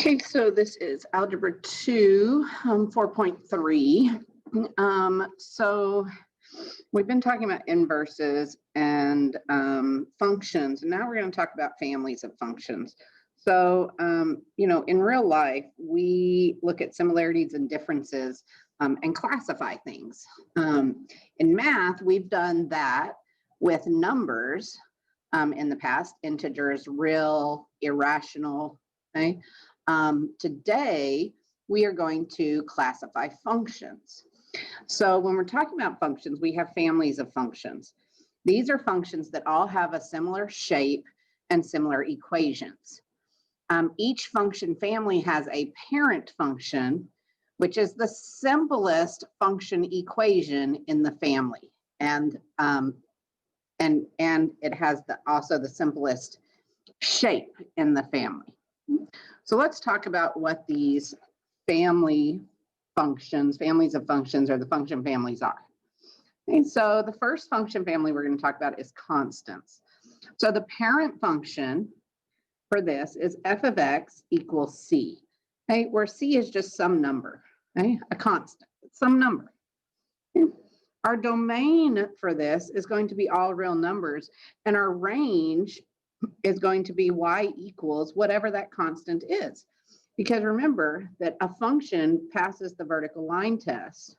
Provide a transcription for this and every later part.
Okay, so this is Algebra 2, 4.3. So we've been talking about inverses and functions, and now we're going to talk about families of functions. So, in real life, we look at similarities and differences and classify things. In math, we've done that with numbers in the past, integers, real, irrational, okay? Today, we are going to classify functions. So when we're talking about functions, we have families of functions. These are functions that all have a similar shape and similar equations. Each function family has a parent function, which is the simplest function equation in the family. And it has also the simplest shape in the family. So let's talk about what these families of functions, or the function families are. Okay, so the first function family we're going to talk about is constants. So the parent function for this is f of x equals c, okay, where c is just some number, okay, a constant, some number. Okay. Our domain for this is going to be all real numbers, and our range is going to be y equals whatever that constant is. Because remember that a function passes the vertical line test.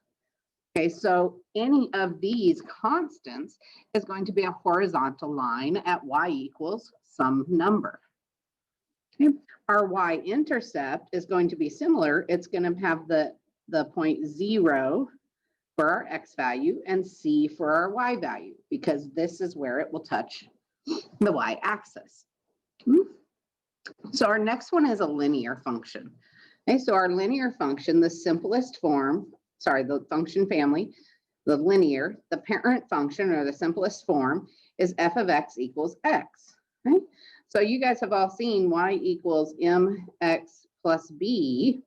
Okay, so any of these constants is going to be a horizontal line at y equals some number. Okay. Our y-intercept is going to be similar. It's going to have the point 0 for our x value and c for our y value, because this is where it will touch the y-axis. So our next one is a linear function. Okay, so our linear function, the simplest form, the function family, the linear, the parent function, or the simplest form, is f of x equals x. Okay? So you guys have all seen y equals mx plus b.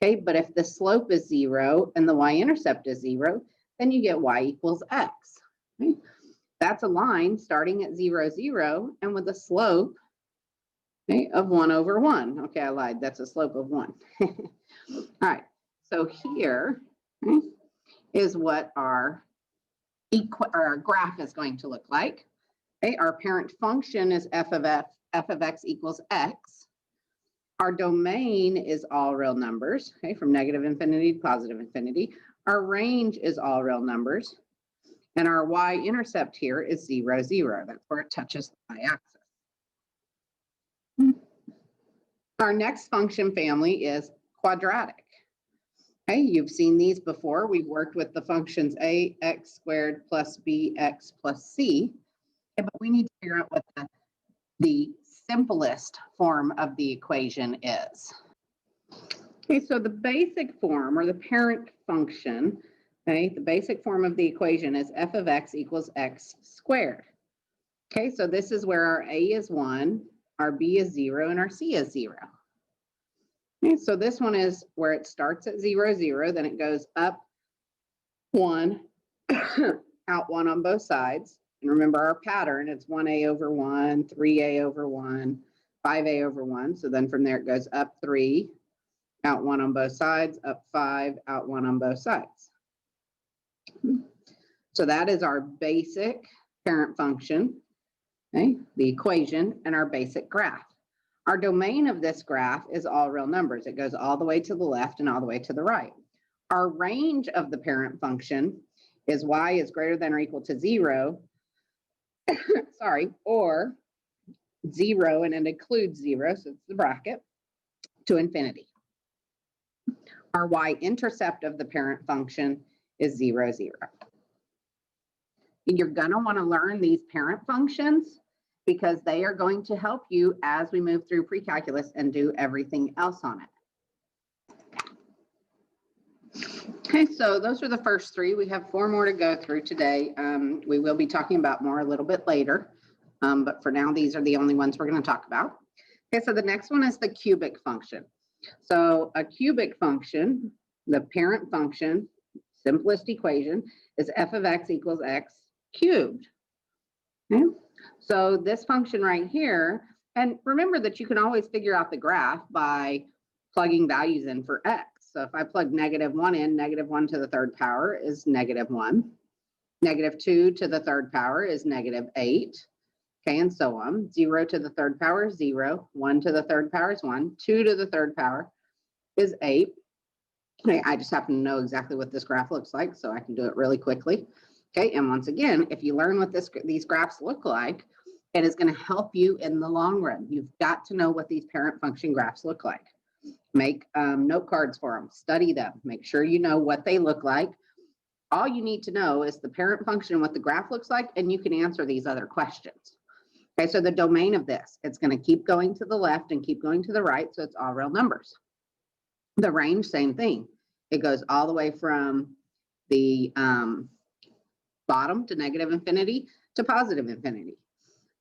Okay, but if the slope is 0 and the y-intercept is 0, then you get y equals x. Okay? That's a line starting at 0, 0, and with a slope, okay, of 1 over 1. Okay, I lied. That's a slope of 1. All right. So here, okay, is what our graph is going to look like. Okay, our parent function is f of x equals x. Our domain is all real numbers, okay, from negative infinity to positive infinity. Our range is all real numbers. And our y-intercept here is 0, 0. That's where it touches the y-axis. Our next function family is quadratic. Okay, you've seen these before. We've worked with the functions ax squared plus bx plus c, okay, but we need to figure out what the simplest form of the equation is. Okay, so the basic form, or the parent function, okay, the basic form of the equation is f of x equals x squared. Okay, so this is where our a is 1, our b is 0, and our c is 0. Okay, so this one is where it starts at 0, 0, then it goes up 1, out 1 on both sides. And remember our pattern, it's 1a over 1, 3a over 1, 5a over 1. So then from there it goes up 3, out 1 on both sides, up 5, out 1 on both sides. So that is our basic parent function, okay, the equation, and our basic graph. Our domain of this graph is all real numbers. It goes all the way to the left and all the way to the right. Our range of the parent function is y is greater than or equal to 0, or 0, and it includes 0, so it's the bracket, to infinity. Our y-intercept of the parent function is 0, 0. You're going to want to learn these parent functions because they are going to help you as we move through pre-calculus and do everything else on it. Okay, so those are the first 3. We have 4 more to go through today. We will be talking about more a little bit later, but for now, these are the only ones we're going to talk about. Okay, so the next one is the cubic function. So a cubic function, the parent function, simplest equation, is f of x equals x cubed. Okay? So this function right here, and remember that you can always figure out the graph by plugging values in for x. So if I plug -1 in, -1 to the third power is -1. -2 to the third power is -8. Okay, and so on. 0 to the third power is 0. 1 to the third power is 1. 2 to the third power is 8. Okay, I just happen to know exactly what this graph looks like, so I can do it really quickly. Okay, and once again, if you learn what these graphs look like, it is going to help you in the long run. You've got to know what these parent function graphs look like. Make note cards for them, study them, make sure you know what they look like. All you need to know is the parent function and what the graph looks like, and you can answer these other questions. Okay, so the domain of this, it's going to keep going to the left and keep going to the right, so it's all real numbers. The range, same thing. It goes all the way from the bottom to -infinity to +infinity.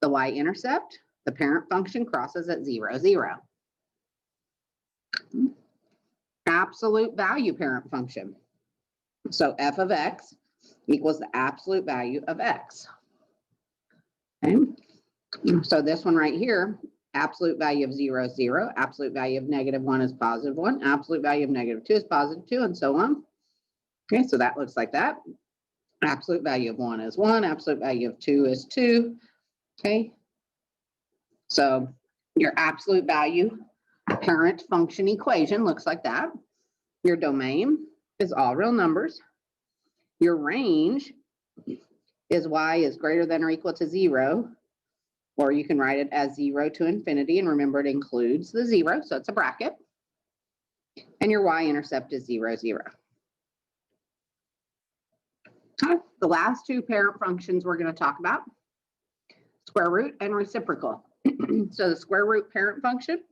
The y-intercept, the parent function crosses at 0, 0. Absolute value parent function. So f of x equals the absolute value of x. Okay. So this one right here, absolute value of 0 is 0, absolute value of -1 is +1, absolute value of -2 is +2, and so on. Okay, so that looks like that. Absolute value of 1 is 1, absolute value of 2 is 2. Okay, so your absolute value parent function equation looks like that. Your domain is all real numbers. Your range is y is greater than or equal to 0, or you can write it as 0 to infinity, and remember it includes the 0, so it's a bracket. And your y-intercept is 0, 0. Okay. The last two parent functions we're going to talk about, square root and reciprocal. So the square root parent function,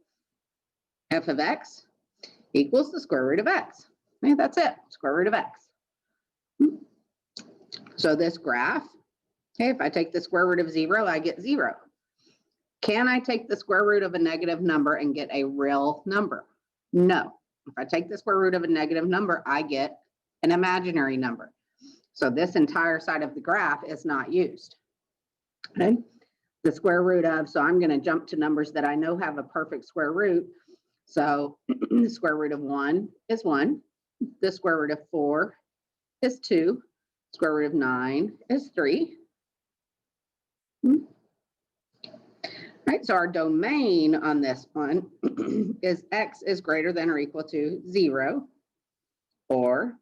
f of x equals the square root of x. Okay, that's it, square root of x. So this graph, okay, if I take the square root of 0, I get 0. Can I take the square root of a negative number and get a real number? No. If I take the square root of a negative number, I get an imaginary number. So this entire side of the graph is not used. Okay. The square root of, so I'm going to jump to numbers that I know have a perfect square root. So the square root of 1 is 1. The square root of 4 is 2. Square root of 9 is 3. Right, so our domain on this one is x is greater than or equal to 0 or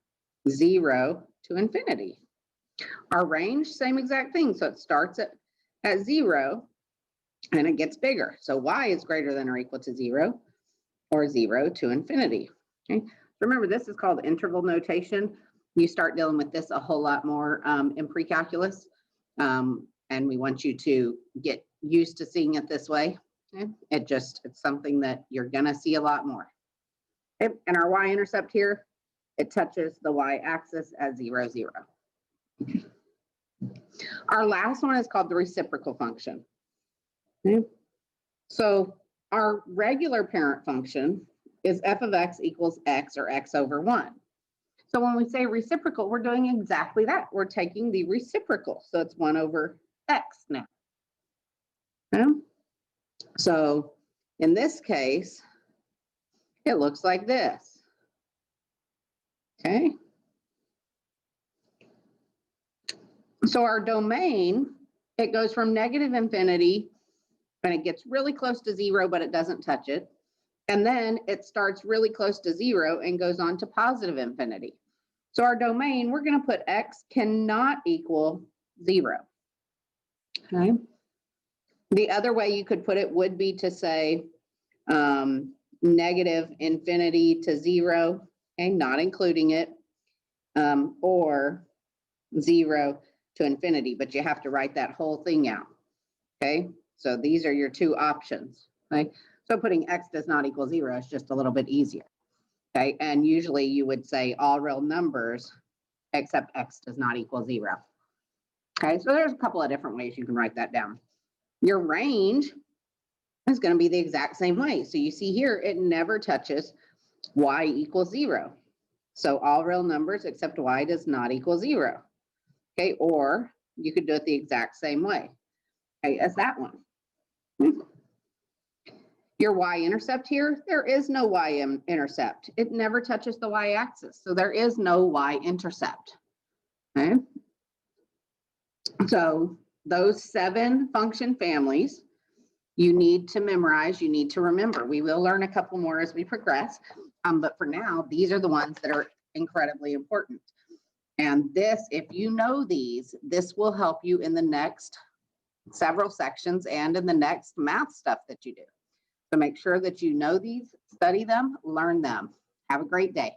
0 to infinity. Our range, same exact thing. So it starts at 0 and it gets bigger. So y is greater than or equal to 0 or 0 to infinity. Okay. Remember, this is called interval notation. You start dealing with this a whole lot more in pre-calculus. And we want you to get used to seeing it this way. Okay? It's something that you're gonna see a lot more. Okay? And our y-intercept here, it touches the y-axis at 0, 0. Our last one is called the reciprocal function. Okay? So our regular parent function is f of x equals x, or x over 1. So when we say reciprocal, we're doing exactly that. We're taking the reciprocal. So it's 1 over x now. Okay? So in this case, it looks like this. Okay. So our domain, it goes from -infinity and it gets really close to 0, but it doesn't touch it. And then it starts really close to 0 and goes on to +infinity. So our domain, we're going to put x cannot equal 0. Okay. The other way you could put it would be to say -infinity to 0, okay, not including it, or 0 to infinity, but you have to write that whole thing out. Okay, so these are your two options. Okay, so putting x does not equal 0 is just a little bit easier. Okay, and usually you would say all real numbers except x does not equal 0. Okay, so there's a couple of different ways you can write that down. Your range is going to be the exact same way. So you see here, it never touches y equals 0. So all real numbers except y does not equal 0. Okay, or you could do it the exact same way, okay, as that one. Your y-intercept here, there is no y-intercept. It never touches the y-axis, so there is no y-intercept. Okay? So those 7 function families you need to memorize, you need to remember. We will learn a couple more as we progress, but for now, these are the ones that are incredibly important. And this, if you know these, this will help you in the next several sections and in the next math stuff that you do. So make sure that you know these, study them, learn them. Have a great day.